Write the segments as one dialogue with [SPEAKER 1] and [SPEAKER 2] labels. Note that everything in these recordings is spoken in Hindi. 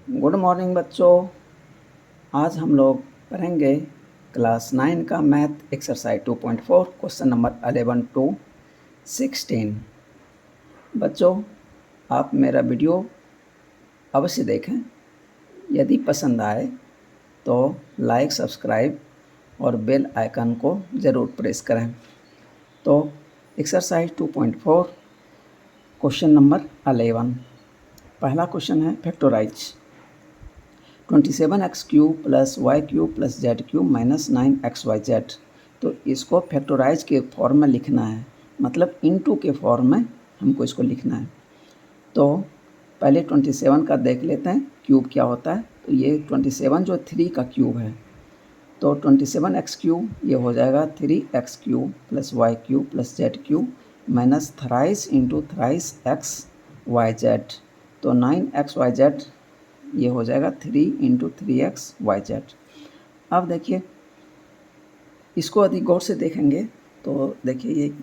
[SPEAKER 1] गुड मॉर्निंग बच्चों। आज हम लोग पढ़ेंगे क्लास 9 का math exercise 2.4 question number 11 to 16। बच्चों, आप मेरा वीडियो अवश्य देखें। यदि पसंद आए तो लाइक, सब्सक्राइब और बेल आइकन को ज़रूर प्रेस करें। तो एक्सरसाइज 2.4 क्वेश्चन नंबर 11, पहला क्वेश्चन है factorise 27x cube plus Y cube plus Z cube minus 9xyz। तो इसको फैक्टराइज के फॉर्म में लिखना है, मतलब इनटू के फॉर्म में हमको इसको लिखना है। तो पहले 27 का देख लेते हैं क्यूब क्या होता है। तो ये 27 जो 3 का क्यूब है, तो 27x क्यूब ये हो जाएगा 3x cube plus Y cube plus Z cube minus thrice into thrice x Y Z. तो 9xyz ये हो जाएगा 3 इंटू 3xyz। अब देखिए, इसको यदि गौर से देखेंगे तो देखिए ये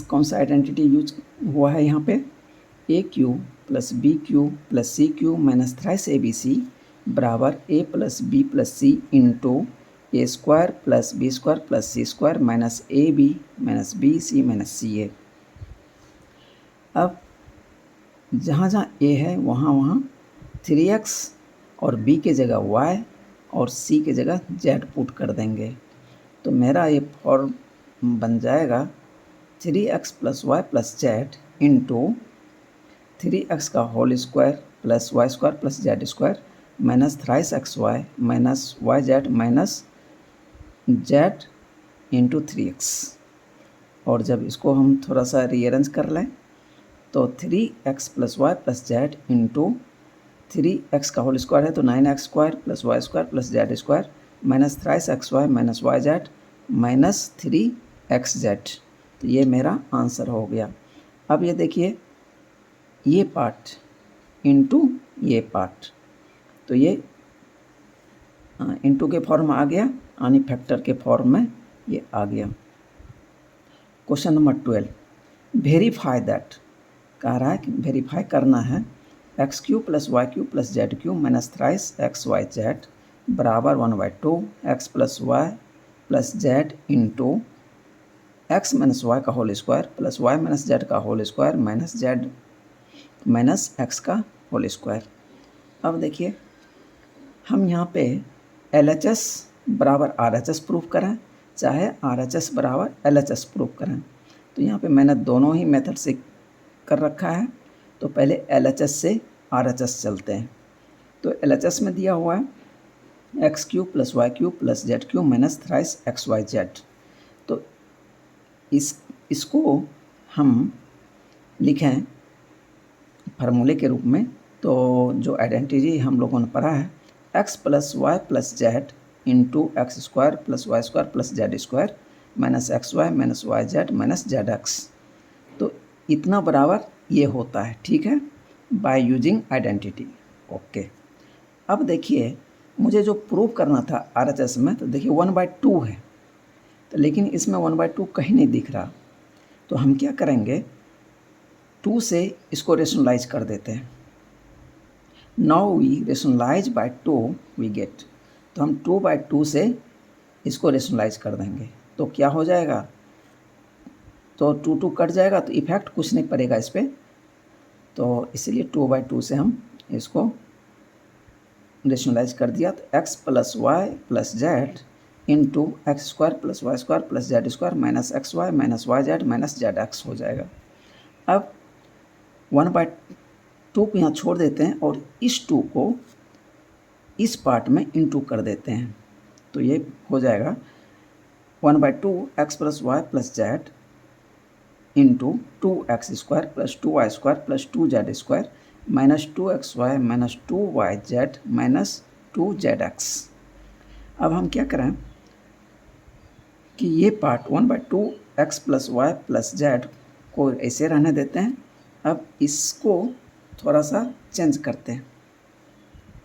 [SPEAKER 1] कौन सा आइडेंटिटी यूज हुआ है यहाँ पे। A cube plus b cube plus c cube minus thrice a b c बराबर a plus b plus c into a square plus b square plus c square minus a b minus b c minus c a. अब जहाँ जहाँ ए है वहाँ वहाँ 3x और b के जगह y और c के जगह z पुट कर देंगे। तो मेरा ये फॉर्म बन जाएगा 3x plus Y plus Z into 3x का whole square plus Y square plus Z square minus thrice x Y minus Y Z minus Z into 3x। और जब इसको हम थोड़ा सा रीअरेंज कर लें तो 3x plus Y plus Z into 3x का होल स्क्वायर है तो 9x square plus Y square plus Z square minus thrice x Y minus Y Z minus 3xz। तो ये मेरा आंसर हो गया। अब ये देखिए, ये पार्ट इंटू ये पार्ट, तो ये इंटू के फॉर्म में आ गया, यानी फैक्टर के फॉर्म में ये आ गया। क्वेश्चन नंबर 12, वेरीफाई दैट, कह रहा है कि वेरीफाई करना है x cube plus Y cube plus Z cube minus thrice x Y z बराबर 1/2 x plus Y plus Z into x minus y का whole square plus y minus z का whole square minus z minus x का होल स्क्वायर। अब देखिए, हम यहाँ पे LHS बराबर RHS प्रूफ करें चाहे RHS बराबर LHS प्रूफ करें, तो यहाँ पे मैंने दोनों ही मेथड से कर रखा है। तो पहले LHS से RHS चलते हैं। तो LHS में दिया हुआ है x cube plus Y cube plus Z cube minus thrice x Y Z. तो इसको हम लिखें फार्मूले के रूप में। तो जो आइडेंटिटी हम लोगों ने पढ़ा है x plus Y plus Z into x square plus Y square plus Z square minus x Y minus Y Z minus z x. तो इतना बराबर ये होता है, ठीक है, बाय यूजिंग आइडेंटिटी। ओके, अब देखिए मुझे जो प्रूव करना था RHS में, तो देखिए 1/2 है, तो लेकिन इसमें 1/2 कहीं नहीं दिख रहा। तो हम क्या करेंगे, 2 से इसको रेशनलाइज कर देते हैं। Now we rationalise by 2 we get, तो हम 2/2 से इसको रेशनलाइज कर देंगे तो क्या हो जाएगा, तो 2 कट जाएगा तो इफेक्ट कुछ नहीं पड़ेगा इस पर। तो इसलिए 2/2 से हम इसको रेशनलाइज कर दिया। तो x plus Y plus Z into x square plus Y square plus Z square minus x Y minus Y Z minus z x हो जाएगा। अब 1/2 को यहाँ छोड़ देते हैं और इस 2 को इस पार्ट में इंटू कर देते हैं। तो ये हो जाएगा 1/2 x plus Y plus Z into 2x square plus 2y square plus 2z square minus 2xy minus 2yz minus 2zx। अब हम क्या करें कि ये part 1/2 x plus Y plus z को ऐसे रहने देते हैं। अब इसको थोड़ा सा चेंज करते हैं।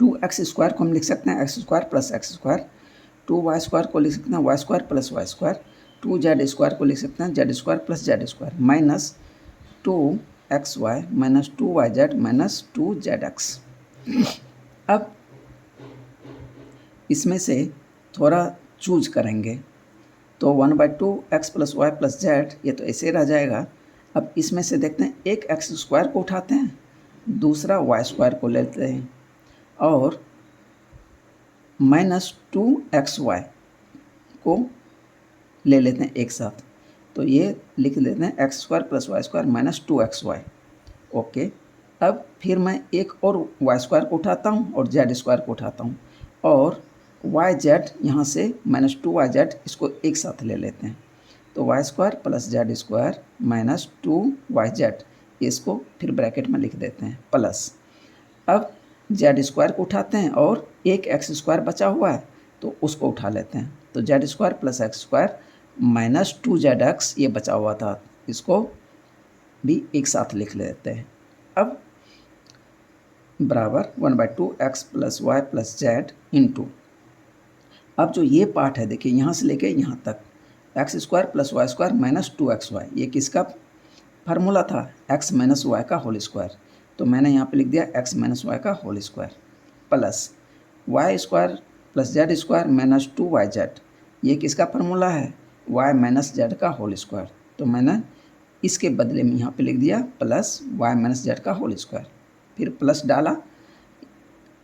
[SPEAKER 1] 2x स्क्वायर को हम लिख सकते हैं x square plus x square, 2y square को लिख सकते हैं y square plus Y square, 2z square को लिख सकते हैं z square plus Z square minus 2xy minus 2yz minus 2zx। अब इसमें से थोड़ा चूज करेंगे, तो 1/2 x plus Y plus z, ये तो ऐसे रह जाएगा। अब इसमें से देखते हैं, एक एक्स स्क्वायर को उठाते हैं, दूसरा वाई स्क्वायर को लेते हैं और -2xy को ले लेते हैं एक साथ। तो ये लिख देते हैं x square plus Y square -2xy। Okay, अब फिर मैं एक और वाई स्क्वायर को उठाता हूँ और जेड स्क्वायर को उठाता हूँ और वाई जेड यहाँ से -2yz इसको एक साथ ले लेते हैं। तो y square plus Z square -2yz, इसको फिर ब्रैकेट में लिख देते हैं प्लस। अब जेड स्क्वायर को उठाते हैं और एक एक्स स्क्वायर बचा हुआ है तो उसको उठा लेते हैं। तो Z square plus x square -2zx ये बचा हुआ था, इसको भी एक साथ लिख लेते हैं। अब बराबर 1/2 x plus Y plus Z into, अब जो ये पार्ट है देखिए, यहाँ से लेके यहाँ तक x square plus Y square -2xy, ये किसका फार्मूला था? x माइनस वाई का होल स्क्वायर। तो मैंने यहाँ पे लिख दिया x माइनस वाई का whole square plus Y square plus Z square -2yz, ये किसका फार्मूला है? y माइनस जेड का होल स्क्वायर। तो मैंने इसके बदले में यहाँ पे लिख दिया प्लस y माइनस जेड का होल स्क्वायर, फिर प्लस डाला।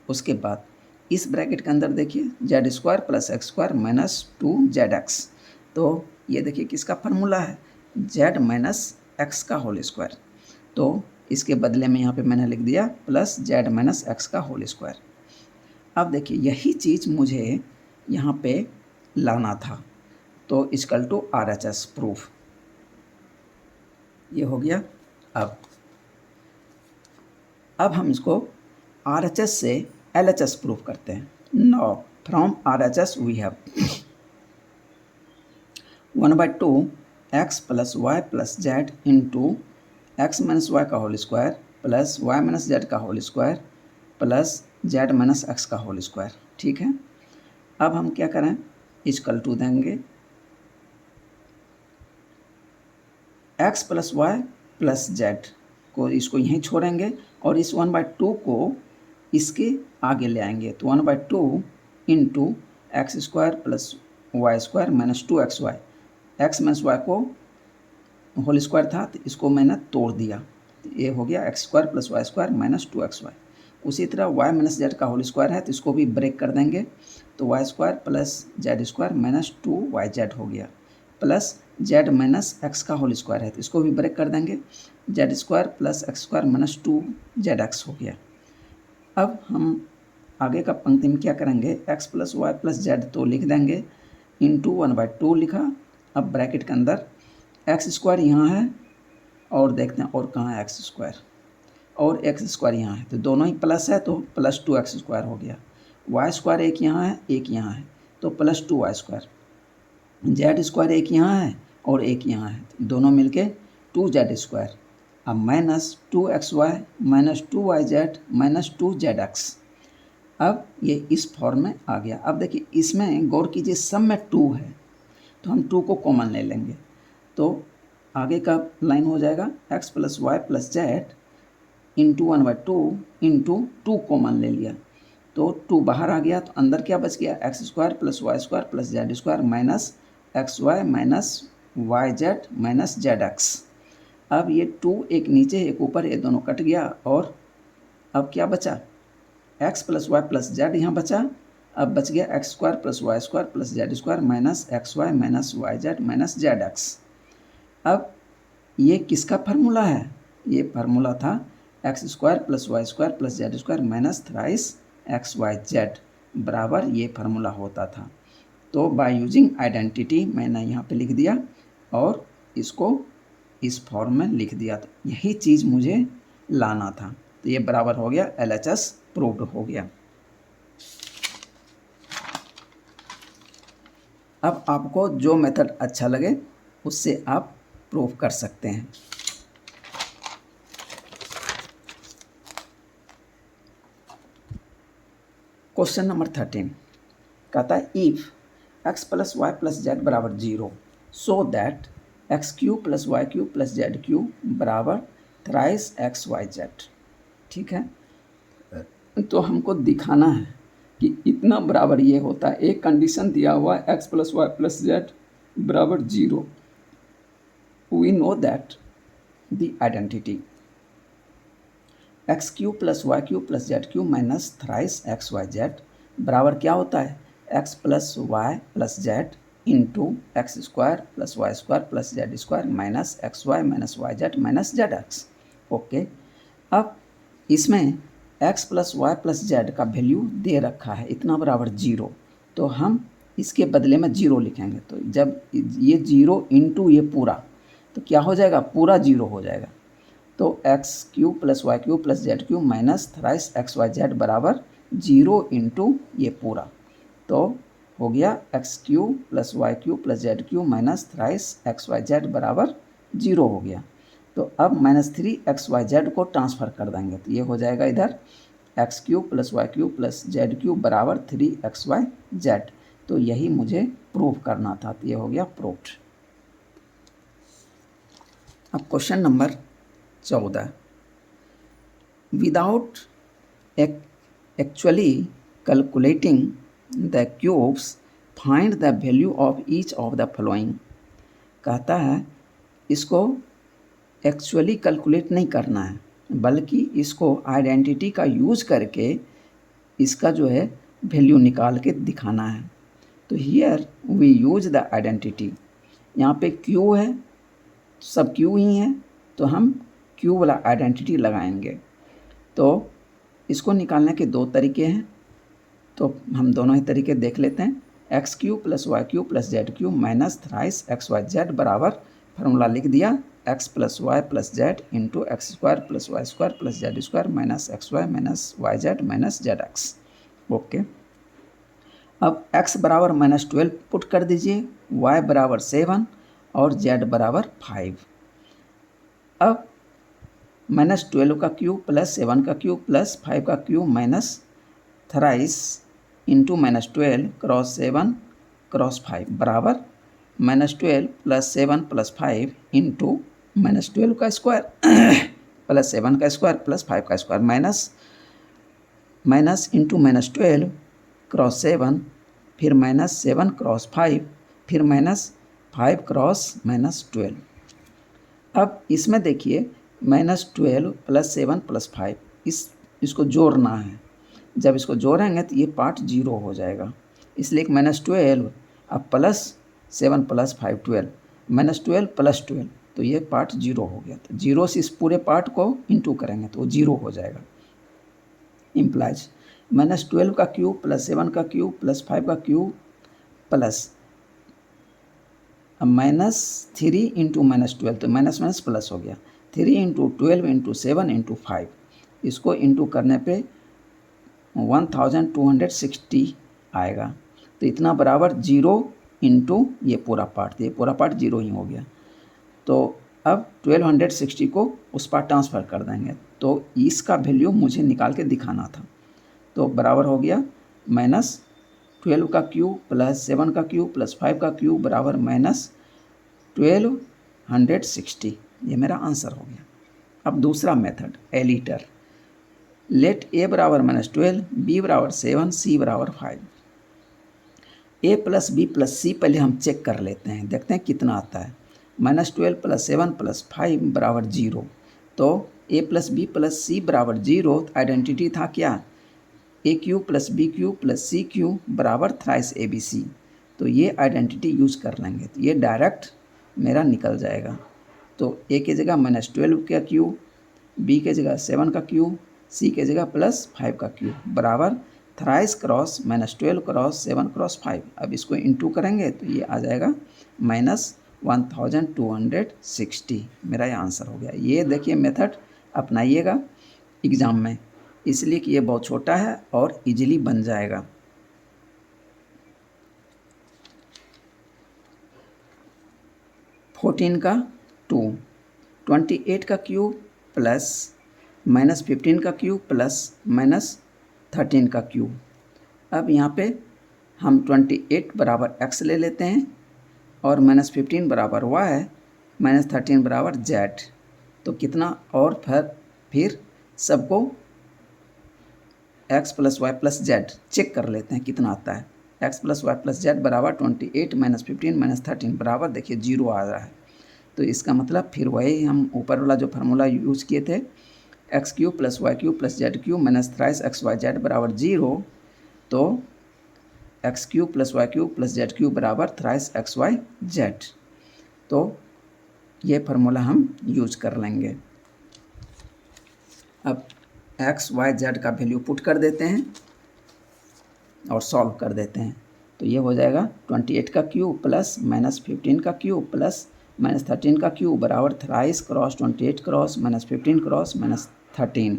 [SPEAKER 1] उसके बाद इस ब्रैकेट के अंदर देखिए Z square plus x square -2zx, तो ये देखिए किसका फार्मूला है? z माइनस एक्स का होल स्क्वायर। तो इसके बदले में यहाँ पे मैंने लिख दिया प्लस z माइनस एक्स का होल स्क्वायर। अब देखिए यही चीज़ मुझे यहाँ पे लाना था, तो इक्वल टू RHS प्रूफ, ये हो गया। अब हम इसको RHS से LHS प्रूफ करते हैं। Now from RHS we have 1/2 x plus Y plus Z into x minus y का whole square plus y minus z का whole square plus z minus x का होल स्क्वायर। ठीक है, अब हम क्या करें, इक्वल टू देंगे x plus Y plus z को, इसको यहीं छोड़ेंगे और इस 1/2 को इसके आगे ले आएंगे। तो 1/2 into x square plus Y square -2xy, x minus y को होल स्क्वायर था तो इसको मैंने तोड़ दिया, तो ये हो गया x square plus Y square -2xy। उसी तरह वाई माइनस जेड का होल स्क्वायर है तो इसको भी ब्रेक कर देंगे, तो y square plus Z square -2yz हो गया, प्लस जेड माइनस एक्स का होल स्क्वायर है तो इसको भी ब्रेक कर देंगे, z square plus x square -2zx हो गया। अब हम आगे का पंक्ति में क्या करेंगे, x plus Y plus z तो लिख देंगे, इंटू 1/2 लिखा। अब ब्रैकेट के अंदर एक्स स्क्वायर यहाँ है और देखते हैं और कहाँ है एक्स स्क्वायर, और एक्स स्क्वायर यहाँ है तो दोनों ही प्लस है तो +2x स्क्वायर हो गया। वाई स्क्वायर एक यहाँ है एक यहाँ है तो +2y स्क्वायर, जेड स्क्वायर एक यहाँ है और एक यहाँ है तो दोनों मिलके 2z स्क्वायर। अब -2xy -2yz -2zx, अब ये इस फॉर्म में आ गया। अब देखिए इसमें गौर कीजिए, सब में 2 है तो हम 2 को कॉमन ले लेंगे, तो आगे का लाइन हो जाएगा x plus Y plus Z into 1/2 into 2 common ले लिया तो 2 बाहर आ गया, तो अंदर क्या बच गया, x square plus Y square plus Z square minus x Y minus Y Z minus z x. अब ये 2 एक नीचे एक ऊपर, ये दोनों कट गया और अब क्या बचा, x plus Y plus z यहाँ बचा। अब बच गया x square plus Y square plus Z square minus x Y minus Y Z minus z x. अब ये किसका फार्मूला है, ये फार्मूला था x square plus Y square plus Z square minus thrice x Y z बराबर ये फार्मूला होता था। तो बाय यूजिंग आइडेंटिटी मैंने यहाँ पे लिख दिया और इसको इस फॉर्म में लिख दिया, तो यही चीज़ मुझे लाना था, तो ये बराबर हो गया LHS प्रूव्ड हो गया। अब आपको जो मेथड अच्छा लगे उससे आप प्रूव कर सकते हैं। क्वेश्चन नंबर 13 कहता है if x plus Y plus z बराबर 0 so that x cube plus y cube plus z cube बराबर थ्राइस एक्स वाई जेड। ठीक है, तो हमको दिखाना है कि इतना बराबर ये होता है। एक कंडीशन दिया हुआ है x plus Y plus z बराबर 0। We know that the identity x cube plus y cube plus z cube minus thrice x Y z बराबर क्या होता है, x plus Y plus Z into x square plus Y square plus Z square minus x Y minus Y Z minus z x. Okay, अब इसमें x plus Y plus z का वैल्यू दे रखा है इतना बराबर 0, तो हम इसके बदले में 0 लिखेंगे। तो जब ये 0 इंटू ये पूरा, तो क्या हो जाएगा, पूरा 0 हो जाएगा। तो x cube plus y cube plus z cube minus thrice x Y z बराबर 0 इंटू ये पूरा, तो हो गया x cube plus y cube plus z cube minus thrice x Y z बराबर 0 हो गया। तो अब -3xyz को ट्रांसफ़र कर देंगे, तो ये हो जाएगा इधर x cube plus y cube plus z cube बराबर 3xyz। तो यही मुझे प्रूव करना था, तो ये हो गया प्रूव्ड। अब question number 14, without actually calculating the cubes find the value of each of the following. कहता है इसको एक्चुअली कैलकुलेट नहीं करना है, बल्कि इसको आइडेंटिटी का यूज करके इसका जो है वैल्यू निकाल के दिखाना है। तो here we use the identity. यहाँ पे क्यू है, सब क्यू ही है, तो हम क्यू वाला आइडेंटिटी लगाएंगे। तो इसको निकालने के दो तरीके हैं, तो हम दोनों ही तरीके देख लेते हैं। X cube plus y cube plus z cube minus thrice x Y z बराबर फार्मूला लिख दिया x plus Y plus Z into x square plus Y square plus Z square minus x Y minus Y Z minus z x. Okay, अब x बराबर -12 पुट कर दीजिए, y बराबर 7 और z बराबर 5। अब -12 का क्यूब प्लस 7 का क्यूब प्लस 5 का cube minus thrice into -12 cross 7 cross 5 बराबर -12 प्लस 7 प्लस 5 इंटू -12 का स्क्वायर प्लस 7 का स्क्वायर प्लस 5 का स्क्वायर माइनस इंटू -12 क्रॉस 7 फिर -7 क्रॉस 5 फिर -5 क्रॉस -12। अब इसमें देखिए -12 प्लस 7 प्लस 5 इसको जोड़ना है। जब इसको जोड़ेंगे तो ये पार्ट 0 हो जाएगा, इसलिए -12 अब प्लस 7 प्लस 5 12 -12 प्लस 12, तो ये पार्ट 0 हो गया। तो 0 से इस पूरे पार्ट को इंटू करेंगे तो वो 0 हो जाएगा। इम्प्लाइज -12 का क्यूब प्लस 7 का क्यूब प्लस 5 का क्यूब प्लस -3 इंटू -12, तो माइनस माइनस प्लस हो गया। 3 इंटू 12 इंटू 7 इंटू 5, इसको इंटू करने पे 1260 आएगा। तो इतना बराबर 0 इंटू ये पूरा पार्ट, तो ये पूरा पार्ट 0 ही हो गया। तो अब 1260 को उस पर ट्रांसफ़र कर देंगे, तो इसका वैल्यू मुझे निकाल के दिखाना था। तो बराबर हो गया -12 का क्यूब प्लस 7 का क्यूब प्लस 5 का क्यूब बराबर -1260। ये मेरा आंसर हो गया। अब दूसरा मेथड एलिटर, लेट ए बराबर -12 बी बराबर 7 सी बराबर 5। ए प्लस बी प्लस सी पहले हम चेक कर लेते हैं, देखते हैं कितना आता है। -12 प्लस 7 प्लस 5 बराबर 0, तो a plus b plus c बराबर 0। आइडेंटिटी था क्या, a cube plus b cube plus c cube बराबर थ्राइस ए बी सी। तो ये आइडेंटिटी यूज कर लेंगे, तो ये डायरेक्ट मेरा निकल जाएगा। तो ए के जगह -12 का क्यूब, बी के जगह 7 का क्यूब, सी के जगह +5 का क्यूब बराबर थ्राइस क्रॉस -12 क्रॉस 7 क्रॉस 5। अब इसको इंटू करेंगे तो ये आ जाएगा -1260। मेरा ये आंसर हो गया। ये देखिए मेथड अपनाइएगा एग्ज़ाम में, इसलिए कि ये बहुत छोटा है और इजीली बन जाएगा। -14 का 2, 28 का क्यूब प्लस -15 का क्यूब प्लस -13 का क्यूब। अब यहाँ पे हम 28 बराबर x ले लेते हैं और -15 बराबर y, -13 बराबर z। तो कितना, और फिर सबको x plus Y plus z check कर लेते हैं कितना आता है। X plus Y plus z बराबर 28 माइनस 15 माइनस 13 बराबर देखिए 0 आ रहा है। तो इसका मतलब फिर वही हम ऊपर वाला जो फार्मूला यूज़ किए थे, x cube plus y cube plus z cube minus thrice x Y z बराबर 0। तो x cube plus y cube plus z cube बराबर थ्राइस एक्स वाई जेड। तो ये फार्मूला हम यूज कर लेंगे। अब एक्स वाई जेड का वैल्यू पुट कर देते हैं और सॉल्व कर देते हैं। तो ये हो जाएगा 28 का क्यूब प्लस माइनस 15 का क्यूब प्लस माइनस 13 का क्यूब बराबर thrice cross 28 cross minus 15 cross minus 13।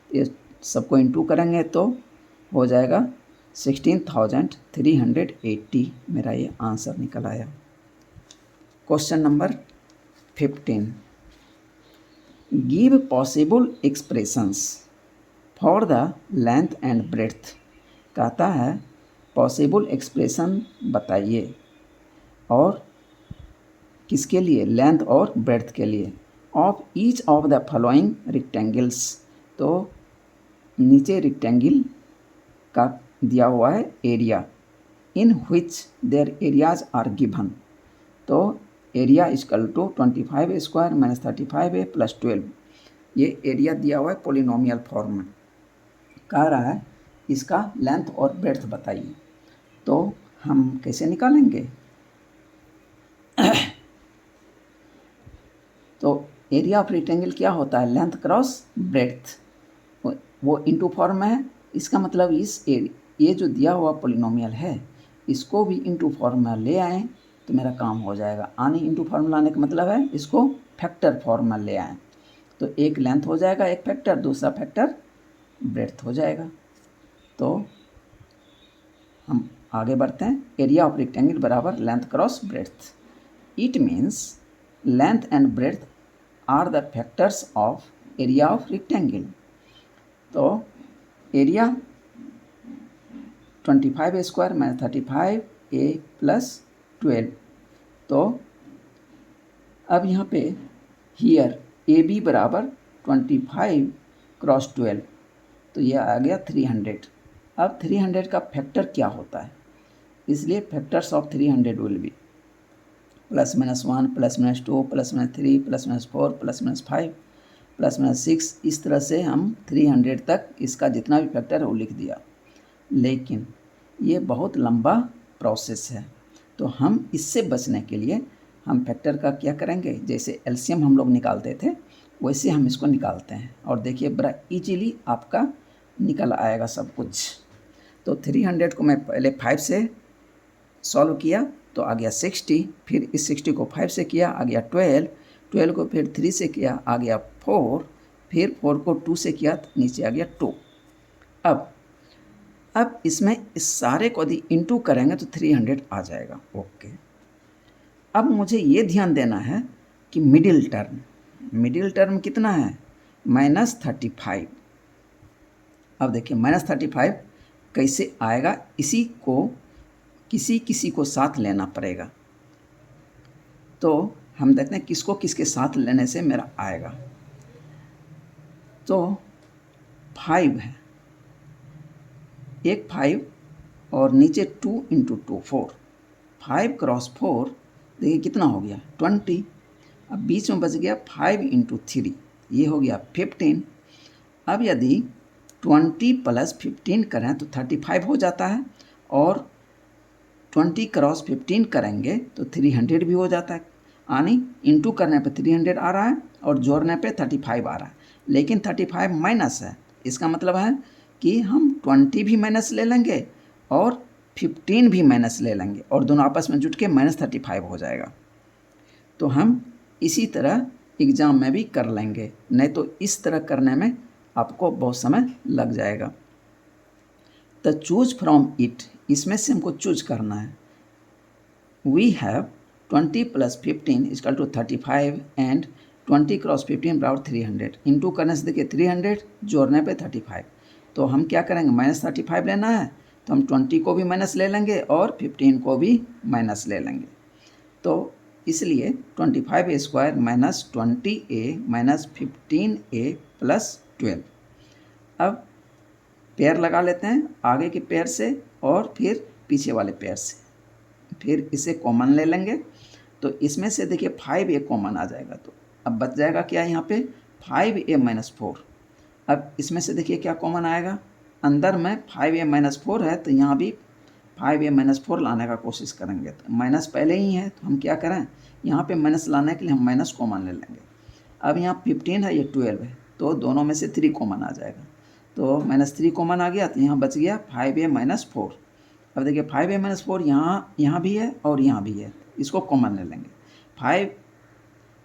[SPEAKER 1] ये सबको इंटू करेंगे तो हो जाएगा 16,380। मेरा ये आंसर निकल आया। Question number 15, give possible expressions for the length and breadth. कहता है पॉसिबल एक्सप्रेशन बताइए और किसके लिए, लेंथ और ब्रेड्थ के लिए, of each of the following rectangles. तो नीचे रेक्टेंगल का दिया हुआ है area, in which their areas are given. तो area equal to 25 square minus 35 plus 12। ये एरिया दिया हुआ है पोलिनोमियल फॉर्म में। कह रहा है इसका लेंथ और ब्रेड्थ बताइए। तो हम कैसे निकालेंगे तो एरिया ऑफ रेक्टेंगल क्या होता है, लेंथ क्रॉस ब्रेड्थ, वो इनटू फॉर्म में है। इसका मतलब ये जो दिया हुआ पोलिनोमियल है इसको भी इनटू फॉर्म में ले आएँ तो मेरा काम हो जाएगा। आने इनटू फॉर्म लाने का मतलब है इसको फैक्टर फॉर्म में ले आएँ। तो एक लेंथ हो जाएगा, एक फैक्टर, दूसरा फैक्टर ब्रेड्थ हो जाएगा। तो हम आगे बढ़ते हैं। एरिया ऑफ रेक्टेंगल बराबर length cross breadth. It means length and breadth are the factors of area of rectangle. तो area 25 square minus 35 a plus 12। तो अब यहाँ पे हियर ए बी बराबर 25 क्रॉस 12, तो ये आ गया 300। अब 300 का फैक्टर क्या होता है, इसलिए factors of 300 will be plus minus 1 plus minus 2 plus minus 3 plus minus 4 plus minus 5 plus minus 6। इस तरह से हम 300 तक इसका जितना भी फैक्टर है वो लिख दिया। लेकिन ये बहुत लंबा प्रोसेस है, तो हम इससे बचने के लिए हम फैक्टर का क्या करेंगे, जैसे एलसीएम हम लोग निकालते थे वैसे हम इसको निकालते हैं। और देखिए बड़ा इजीली आपका निकल आएगा सब कुछ। तो 300 को मैं पहले 5 से सॉल्व किया तो आ गया 60, फिर इस 60 को 5 से किया आ गया 12, 12 को फिर 3 से किया आ गया 4, फिर 4 को 2 से किया तो नीचे आ गया 2। अब इसमें इस सारे को यदि इंटू करेंगे तो 300 आ जाएगा। ओके, अब मुझे ये ध्यान देना है कि मिडिल टर्म कितना है, माइनस 35। अब देखिए माइनस 35 कैसे आएगा, इसी को किसी को साथ लेना पड़ेगा। तो हम देखते हैं किसको किसके साथ लेने से मेरा आएगा। तो 5 है, एक 5 और नीचे 2 इंटू 2 4, 5 क्रॉस 4 देखिए कितना हो गया 20। अब बीच में बच गया 5 इंटू 3, ये हो गया 15। अब यदि 20 प्लस 15 करें तो 35 हो जाता है, और 20 क्रॉस 15 करेंगे तो 300 भी हो जाता है। यानी इंटू करने पे 300 आ रहा है और जोड़ने पे 35 आ रहा है। लेकिन 35 माइनस है, इसका मतलब है कि हम 20 भी माइनस ले लेंगे और 15 भी माइनस ले लेंगे और दोनों आपस में जुट के माइनस 35 हो जाएगा। तो हम इसी तरह एग्ज़ाम में भी कर लेंगे, नहीं तो इस तरह करने में आपको बहुत समय लग जाएगा। तो चूज फ्रॉम इट, इसमें से हमको चूज करना है। We have 20 plus 15 equal to 35 and 20 cross 15 बराबर 300। इंटू करने से देखिए 300, जोड़ने पे 35। तो हम क्या करेंगे, माइनस 35 लेना है तो हम 20 को भी माइनस ले लेंगे और 15 को भी माइनस ले लेंगे। तो इसलिए 25 square minus 20a minus 15a plus 12। अब पेयर लगा लेते हैं, आगे के पेयर से और फिर पीछे वाले पेयर से, फिर इसे कॉमन ले लेंगे। तो इसमें से देखिए 5a कॉमन आ जाएगा, तो अब बच जाएगा क्या यहाँ पे 5a माइनस 4। अब इसमें से देखिए क्या कॉमन आएगा, अंदर में 5a माइनस 4 है, तो यहाँ भी 5a माइनस 4 लाने का कोशिश करेंगे। तो माइनस पहले ही है, तो हम क्या करें, यहाँ पे माइनस लाने के लिए हम माइनस कॉमन ले लेंगे। अब यहाँ 15 है, ये 12 है, तो दोनों में से 3 कॉमन आ जाएगा। तो -3 कॉमन आ गया, तो यहाँ बच गया 5a माइनस 4। अब देखिए 5a माइनस 4 यहाँ भी है और यहाँ भी है, इसको कॉमन ले लेंगे।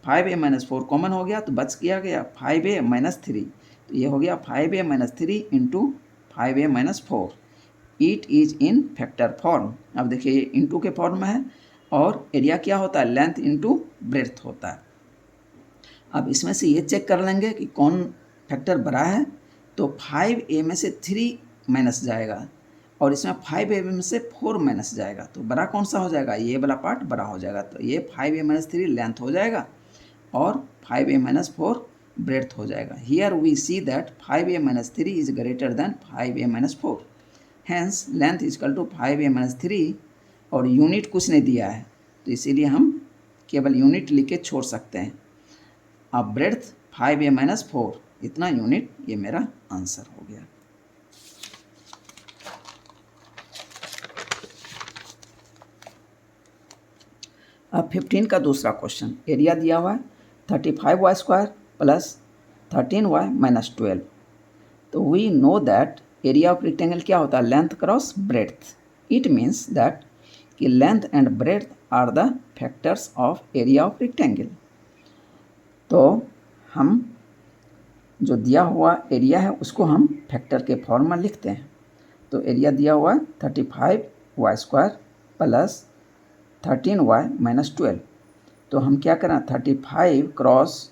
[SPEAKER 1] 5a माइनस 4 कॉमन हो गया, तो बच गया 5a माइनस 3। तो ये हो गया 5a minus 3 into 5a minus 4। It is in factor form. अब देखिए ये इंटू के फॉर्म में है, और एरिया क्या होता है, लेंथ इंटू ब्रेड्थ होता है। अब इसमें से ये चेक कर लेंगे कि कौन फैक्टर बड़ा है। तो 5a में से 3 माइनस जाएगा, और इसमें 5a में से 4 माइनस जाएगा, तो बड़ा कौन सा हो जाएगा, ये वाला पार्ट बड़ा हो जाएगा। तो ये 5a माइनस 3 लेंथ हो जाएगा और 5a माइनस 4 ब्रेड्थ हो जाएगा। Here we see that 5a minus 3 is greater than 5a minus 4, hence length is equal to 5a minus 3, और यूनिट कुछ नहीं दिया है, तो इसीलिए हम केवल यूनिट लिख के छोड़ सकते हैं। अब ब्रेड्थ 5a माइनस 4, इतना यूनिट, ये मेरा आंसर हो गया। अब 15 का दूसरा क्वेश्चन, एरिया दिया हुआ है 35y square plus 13y minus 12। तो we know that area of rectangle क्या होता है, length cross breadth. It means that कि length and breadth are the factors of area of rectangle. तो हम जो दिया हुआ एरिया है उसको हम फैक्टर के फॉर्म में लिखते हैं। तो एरिया दिया हुआ है 35y square plus 13y minus 12। तो हम क्या करें, 35 क्रॉस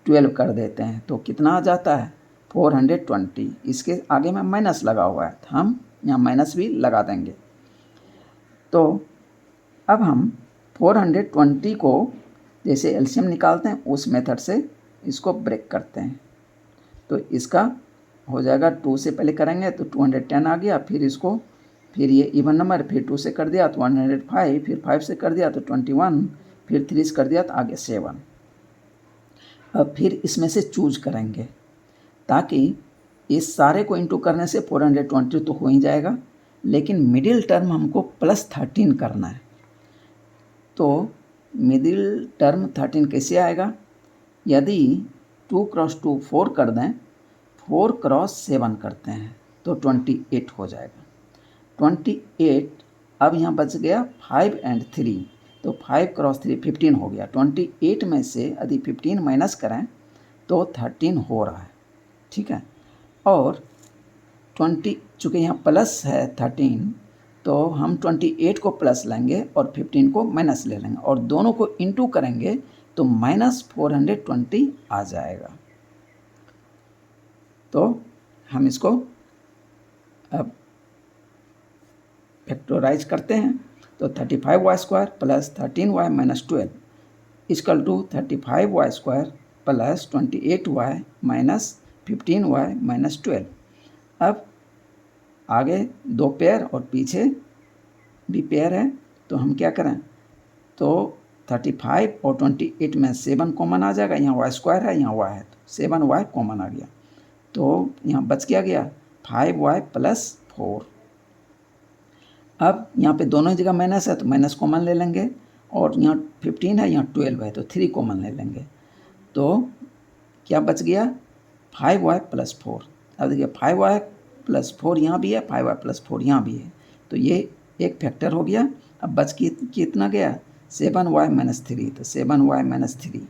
[SPEAKER 1] 12 कर देते हैं, तो कितना आ जाता है 420। इसके आगे में माइनस लगा हुआ है, तो हम यहाँ माइनस भी लगा देंगे। तो अब हम 420 को जैसे एलसीएम निकालते हैं उस मेथड से इसको ब्रेक करते हैं। तो इसका हो जाएगा 2 से पहले करेंगे तो 210 आ गया, फिर ये इवन नंबर, फिर 2 से कर दिया तो 105, फिर 5 से कर दिया तो 21, फिर 3 से कर दिया तो आगे 7। अब फिर इसमें से चूज करेंगे, ताकि इस सारे को इंटू करने से 420 तो हो ही जाएगा, लेकिन मिडिल टर्म हमको +13 करना है। तो मिडिल टर्म 13 कैसे आएगा, यदि 2 क्रॉस 2 4 कर दें, 4 क्रॉस 7 करते हैं तो 28 हो जाएगा। 28, अब यहाँ बच गया 5 एंड 3, तो 5 क्रॉस 3 15 हो गया। 28 में से यदि 15 माइनस करें तो 13 हो रहा है, ठीक है। और 20 चूँकि यहाँ प्लस है 13, तो हम 28 को प्लस लेंगे और 15 को माइनस ले लेंगे, और दोनों को इंटू करेंगे तो -420 आ जाएगा। तो हम इसको अब फैक्टराइज करते हैं। तो 35y square plus 13y minus 12 equal to 35y square plus 28y minus 15y minus 12। अब आगे 2 पेयर और पीछे भी पेयर है, तो हम क्या करें, तो 35 और 28 में 7 कॉमन आ जाएगा, यहाँ y स्क्वायर है, यहाँ y है, तो 7y कॉमन आ गया। तो यहाँ बच गया 5y प्लस 4। अब यहाँ पे दोनों जगह माइनस है तो माइनस कॉमन ले लेंगे, और यहाँ 15 है, यहाँ 12 है, तो 3 कॉमन ले लेंगे। तो क्या बच गया 5y प्लस 4। अब देखिए 5y प्लस 4 यहाँ भी है, 5y प्लस 4 यहाँ भी है, तो ये एक फैक्टर हो गया। अब बच कितना गया 7y माइनस 3, तो 7y माइनस 3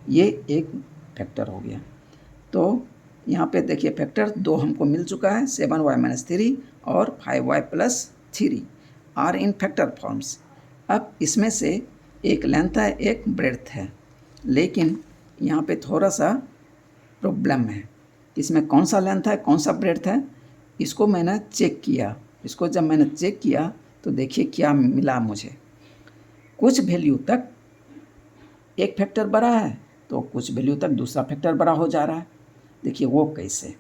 [SPEAKER 1] ये एक फैक्टर हो गया। तो यहाँ पे देखिए फैक्टर 2 हमको मिल चुका है, 7y माइनस 3 और 5y plus 3 are in factor forms. अब इसमें से एक लेंथ है, एक ब्रेड्थ है, लेकिन यहाँ पे थोड़ा सा प्रॉब्लम है, इसमें कौन सा लेंथ है कौन सा ब्रेड्थ है, इसको मैंने चेक किया। इसको जब मैंने चेक किया तो देखिए क्या मिला मुझे, कुछ वैल्यू तक एक फैक्टर बड़ा है तो कुछ वैल्यू तक दूसरा फैक्टर बड़ा हो जा रहा है। देखिए वो कैसे,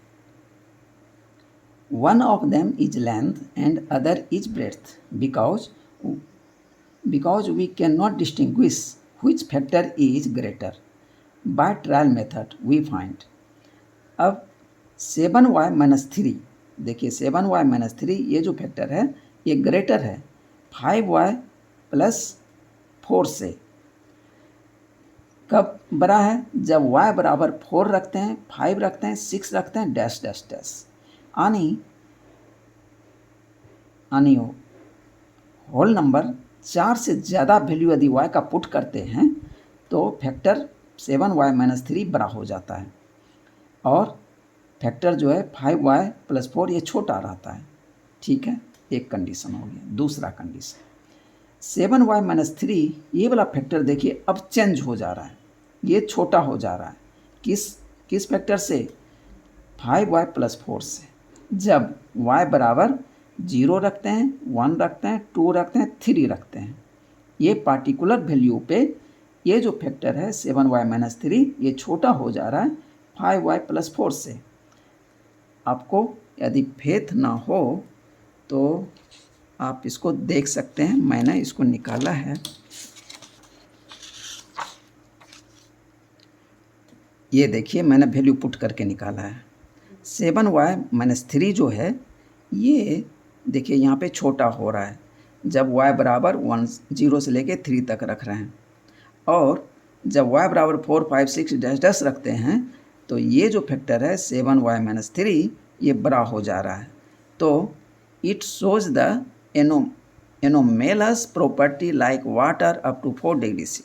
[SPEAKER 1] one of them is length and other is breadth because we cannot distinguish which factor is greater. By trial method we find. अब 7y माइनस 3, देखिए 7y माइनस 3 ये जो फैक्टर है ये ग्रेटर है 5y प्लस 4 से। कब बड़ा है? जब y बराबर 4 रखते हैं, 5 रखते हैं, 6 रखते हैं, डैश डैश डैश यानी होल नंबर 4 से ज़्यादा वैल्यू यदि y का पुट करते हैं तो फैक्टर 7y माइनस 3 बड़ा हो जाता है और फैक्टर जो है 5y प्लस 4 ये छोटा रहता है। ठीक है, एक कंडीशन हो गया। दूसरा कंडीशन 7y माइनस 3 ये वाला फैक्टर देखिए अब चेंज हो जा रहा है, ये छोटा हो जा रहा है। किस फैक्टर से? 5y प्लस 4 से। जब y बराबर 0 रखते हैं, 1 रखते हैं, 2 रखते हैं, 3 रखते हैं, ये पार्टिकुलर वैल्यू पे ये जो फैक्टर है 7y माइनस 3 ये छोटा हो जा रहा है 5y प्लस 4 से। आपको यदि फेथ ना हो तो आप इसको देख सकते हैं, मैंने इसको निकाला है। ये देखिए मैंने वैल्यू पुट करके निकाला है। 7y माइनस 3 जो है ये देखिए यहाँ पे छोटा हो रहा है जब y बराबर 0 से लेके 3 तक रख रहे हैं, और जब y बराबर 4, 5, 6 डैश डैश रखते हैं तो ये जो फैक्टर है 7y माइनस 3 ये बड़ा हो जा रहा है। तो it shows the anomalous property like water up to 4 degree C।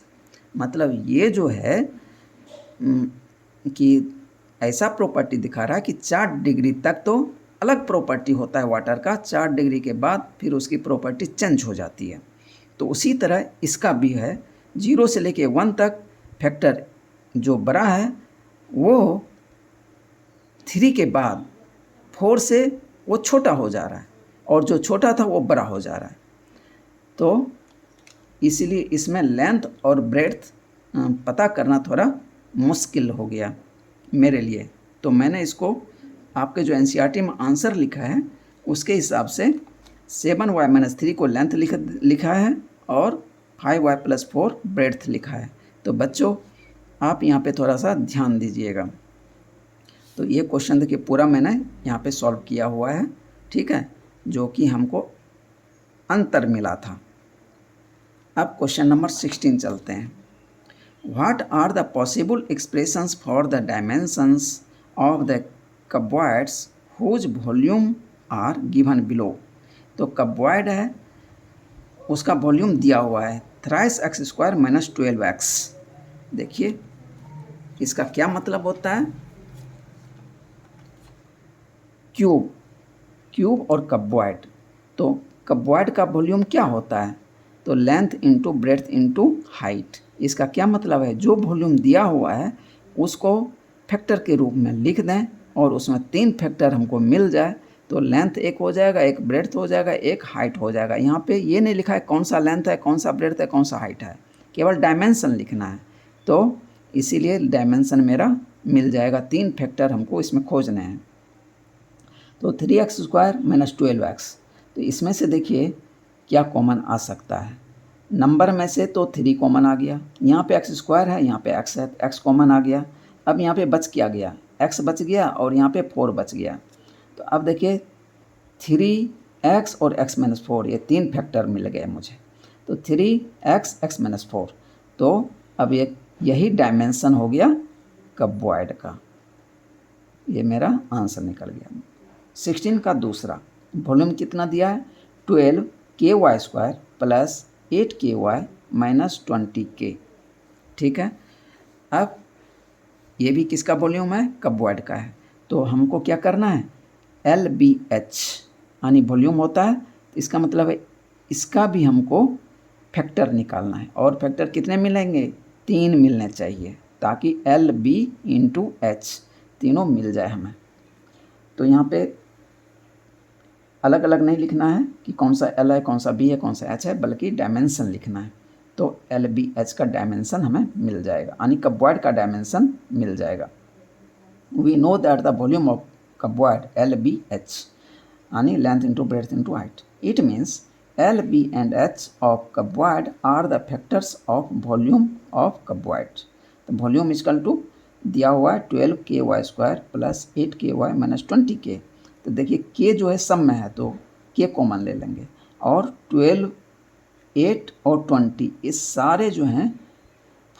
[SPEAKER 1] मतलब ये जो है कि ऐसा प्रॉपर्टी दिखा रहा है कि 4 डिग्री तक तो अलग प्रॉपर्टी होता है वाटर का, 4 डिग्री के बाद फिर उसकी प्रॉपर्टी चेंज हो जाती है। तो उसी तरह इसका भी है, 0 से लेके 1 तक फैक्टर जो बड़ा है वो 3 के बाद 4 से वो छोटा हो जा रहा है और जो छोटा था वो बड़ा हो जा रहा है। तो इसीलिए इसमें लेंथ और ब्रेड्थ पता करना थोड़ा मुश्किल हो गया मेरे लिए। तो मैंने इसको आपके जो एनसीईआरटी में आंसर लिखा है उसके हिसाब से 7y माइनस 3 को लेंथ लिखा है और 5y प्लस 4 ब्रेड्थ लिखा है। तो बच्चों आप यहाँ पे थोड़ा सा ध्यान दीजिएगा। तो ये क्वेश्चन देखिए पूरा मैंने यहाँ पे सॉल्व किया हुआ है, ठीक है, जो कि हमको अंतर मिला था। अब क्वेश्चन नंबर 16 चलते हैं। What are the possible expressions for the dimensions of the cuboids whose volume are given below? तो cuboid है, उसका वॉल्यूम दिया हुआ है thrice x square minus 12x। देखिए इसका क्या मतलब होता है, क्यूब और कब्बॉइड। तो कब्बॉइड का वॉल्यूम क्या होता है? तो length into breadth into height. इसका क्या मतलब है, जो वॉल्यूम दिया हुआ है उसको फैक्टर के रूप में लिख दें और उसमें 3 फैक्टर हमको मिल जाए तो लेंथ एक हो जाएगा, एक ब्रेड्थ हो जाएगा, एक हाइट हो जाएगा। यहाँ पे ये नहीं लिखा है कौन सा लेंथ है, कौन सा ब्रेड्थ है, कौन सा हाइट है, केवल डायमेंशन लिखना है। तो इसीलिए डायमेंशन मेरा मिल जाएगा, 3 फैक्टर हमको इसमें खोजने हैं। तो 3x स्क्वायर माइनस 12x, तो इसमें से देखिए क्या कॉमन आ सकता है। नंबर में से तो 3 कॉमन आ गया, यहाँ पे x स्क्वायर है, यहाँ पे x है, x कॉमन आ गया। अब यहाँ पे बच क्या गया, x बच गया और यहाँ पे 4 बच गया। तो अब देखिए 3x और x माइनस 4 ये 3 फैक्टर मिल गए मुझे। तो 3x x माइनस 4, तो अब यही डायमेंशन हो गया कब्बॉइड का। ये मेरा आंसर निकल गया। 16 का दूसरा वॉल्यूम कितना दिया है, 12ky square plus 8ky minus 20k। ठीक है, अब ये भी किसका वॉल्यूम है, कब्बॉइड का है। तो हमको क्या करना है, LBH यानी वॉल्यूम होता है, इसका मतलब है इसका भी हमको फैक्टर निकालना है। और फैक्टर कितने मिलेंगे, 3 मिलने चाहिए ताकि LB इंटू H तीनों मिल जाए हमें। तो यहाँ पे अलग अलग नहीं लिखना है कि कौन सा L है, कौन सा B है, कौन सा H है, बल्कि डायमेंशन लिखना है। तो LBH का डायमेंशन हमें मिल जाएगा, यानी कब्बॉइड का डायमेंशन मिल जाएगा। We know that the volume of cuboid LBH। यानी length into breadth into height. It means L, B and H of cuboid are the factors of volume of cuboid। तो वॉल्यूम इजकल टू दिया हुआ है 12ky² plus 8ky minus 20k। तो देखिए k जो है सब में है तो k कॉमन ले लेंगे, और 12, 8 और 20 ये सारे जो हैं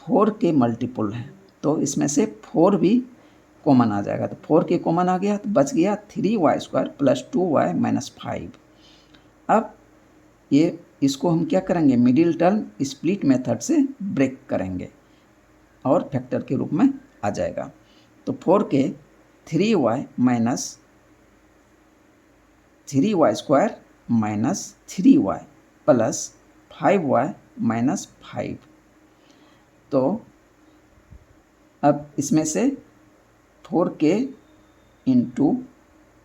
[SPEAKER 1] 4 के मल्टीपल हैं, तो इसमें से 4 भी कॉमन आ जाएगा। तो 4 के कॉमन आ गया तो बच गया 3y² प्लस 2y माइनस 5। अब ये इसको हम क्या करेंगे, मिडिल टर्म स्प्लिट मेथड से ब्रेक करेंगे और फैक्टर के रूप में आ जाएगा। तो 4 के 3y minus 3y² minus 3y plus 5y minus 5। तो अब इसमें से 4k into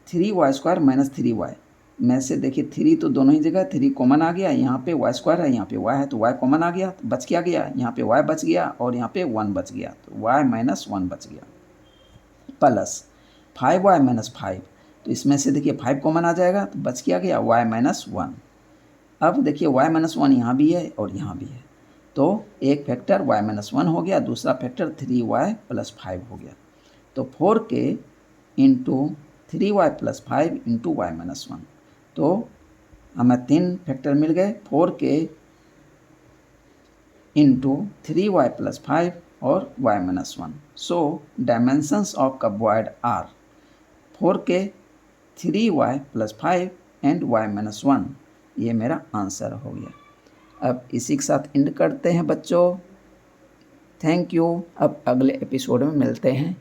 [SPEAKER 1] 3y² minus 3y में से देखिए 3 तो दोनों ही जगह 3 कॉमन आ गया, यहाँ पे y² है यहाँ पे y है तो y कॉमन आ गया, तो बच क्या गया, यहाँ पे y बच गया और यहाँ पे 1 बच गया, तो y माइनस 1 बच गया प्लस 5y माइनस 5। तो इसमें से देखिए 5 कॉमन आ जाएगा तो बच क्या गया y माइनस 1। अब देखिए y माइनस 1 यहाँ भी है और यहाँ भी है, तो एक फैक्टर y माइनस 1 हो गया, दूसरा फैक्टर 3y प्लस 5 हो गया। तो 4k into 3y plus 5 into y minus 1, तो हमें 3 फैक्टर मिल गए, 4k इंटू 3y प्लस 5 और y minus 1। So dimensions of cuboid are 4k, 3y plus 5 and y minus 1। ये मेरा आंसर हो गया। अब इसी के साथ एंड करते हैं बच्चों। Thank you. अब अगले एपिसोड में मिलते हैं।